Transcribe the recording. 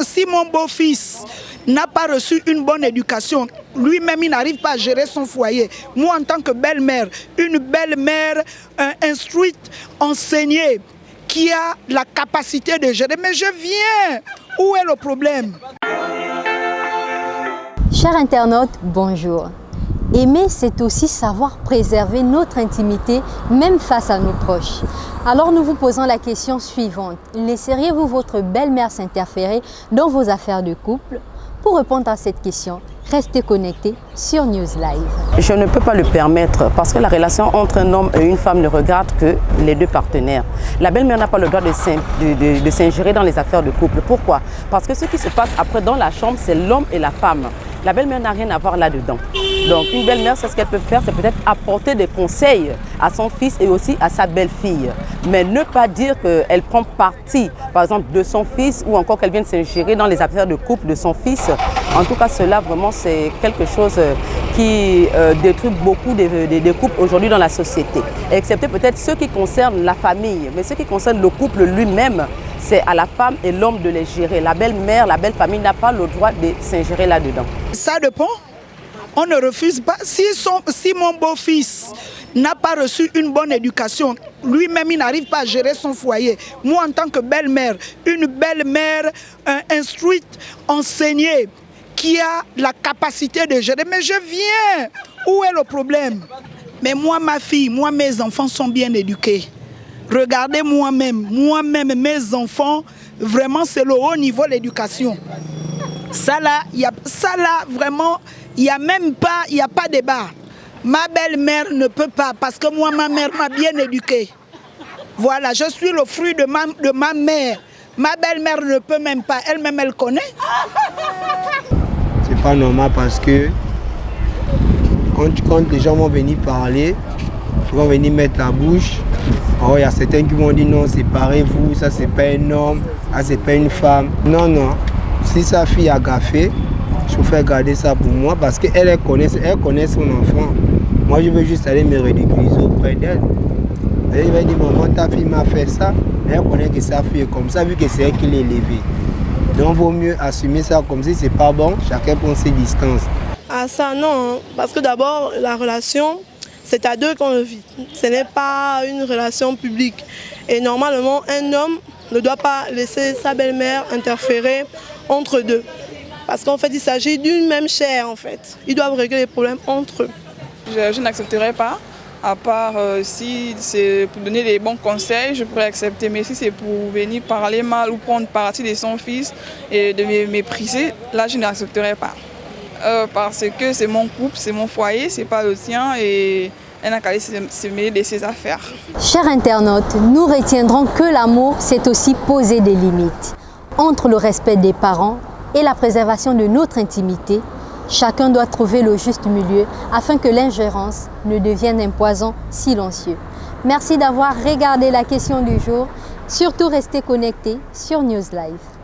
si mon beau-fils n'a pas reçu une bonne éducation, lui-même il n'arrive pas à gérer son foyer. Moi en tant que belle-mère, une belle-mère instruite, enseignée, qui a la capacité de gérer, mais je viens. Où est le problème? Chers internautes, bonjour. Aimer, c'est aussi savoir préserver notre intimité, même face à nos proches. Alors nous vous posons la question suivante. Laisseriez-vous votre belle-mère s'interférer dans vos affaires de couple? Pour répondre à cette question, restez connectés sur News Live. Je ne peux pas le permettre parce que la relation entre un homme et une femme ne regarde que les deux partenaires. La belle-mère n'a pas le droit de s'ingérer dans les affaires de couple. Pourquoi? Parce que ce qui se passe après dans la chambre, c'est l'homme et la femme. La belle-mère n'a rien à voir là-dedans. Donc une belle-mère, ce qu'elle peut faire, c'est peut-être apporter des conseils à son fils et aussi à sa belle-fille. Mais ne pas dire qu'elle prend parti, par exemple, de son fils ou encore qu'elle vient de s'ingérer dans les affaires de couple de son fils. En tout cas, cela vraiment, c'est quelque chose qui détruit beaucoup des couples aujourd'hui dans la société. Excepté peut-être ce qui concerne la famille, mais ce qui concerne le couple lui-même, c'est à la femme et l'homme de les gérer. La belle-mère, la belle-famille n'a pas le droit de s'ingérer là-dedans. Ça dépend. On ne refuse pas. Si mon beau-fils n'a pas reçu une bonne éducation, lui-même il n'arrive pas à gérer son foyer. Moi en tant que belle-mère, une belle-mère instruite, enseignée, qui a la capacité de gérer, mais je viens. Où est le problème? Mais moi, ma fille, moi, mes enfants sont bien éduqués. Regardez moi-même, mes enfants, vraiment, c'est le haut niveau de l'éducation. Ça là, vraiment, il n'y a même pas, il n'y a pas de débat. Ma belle-mère ne peut pas, parce que moi, ma mère m'a bien éduquée. Voilà, je suis le fruit de ma mère. Ma belle-mère ne peut même pas, elle-même, elle connaît. C'est pas normal parce que quand les gens vont venir parler, ils vont venir mettre la bouche. Oh, il y a certains qui vont dire non, séparez-vous, ça c'est pas un homme, ça c'est pas une femme. Non, non, si sa fille a gaffé, je peux faire garder ça pour moi parce qu'elle connaît son enfant. Moi je veux juste aller me ridiculiser auprès d'elle. Elle va dire maman, ta fille m'a fait ça, elle connaît que sa fille est comme ça vu que c'est elle qui l'a élevée. Donc il vaut mieux assumer ça comme si c'est pas bon, chacun prend ses distances. Ah ça non, parce que d'abord la relation, c'est à deux qu'on le vit. Ce n'est pas une relation publique. Et normalement, un homme ne doit pas laisser sa belle-mère interférer entre deux. Parce qu'en fait, il s'agit d'une même chair en fait. Ils doivent régler les problèmes entre eux. Je n'accepterai pas, à part si c'est pour donner des bons conseils, je pourrais accepter. Mais si c'est pour venir parler mal ou prendre parti de son fils et de me mépriser, là je n'accepterai pas. Parce que c'est mon couple, c'est mon foyer, c'est pas le sien et elle n'a qu'à se mêler de ses affaires. Chers internautes, nous retiendrons que l'amour, c'est aussi poser des limites. Entre le respect des parents et la préservation de notre intimité, chacun doit trouver le juste milieu afin que l'ingérence ne devienne un poison silencieux. Merci d'avoir regardé la question du jour. Surtout restez connectés sur News Live.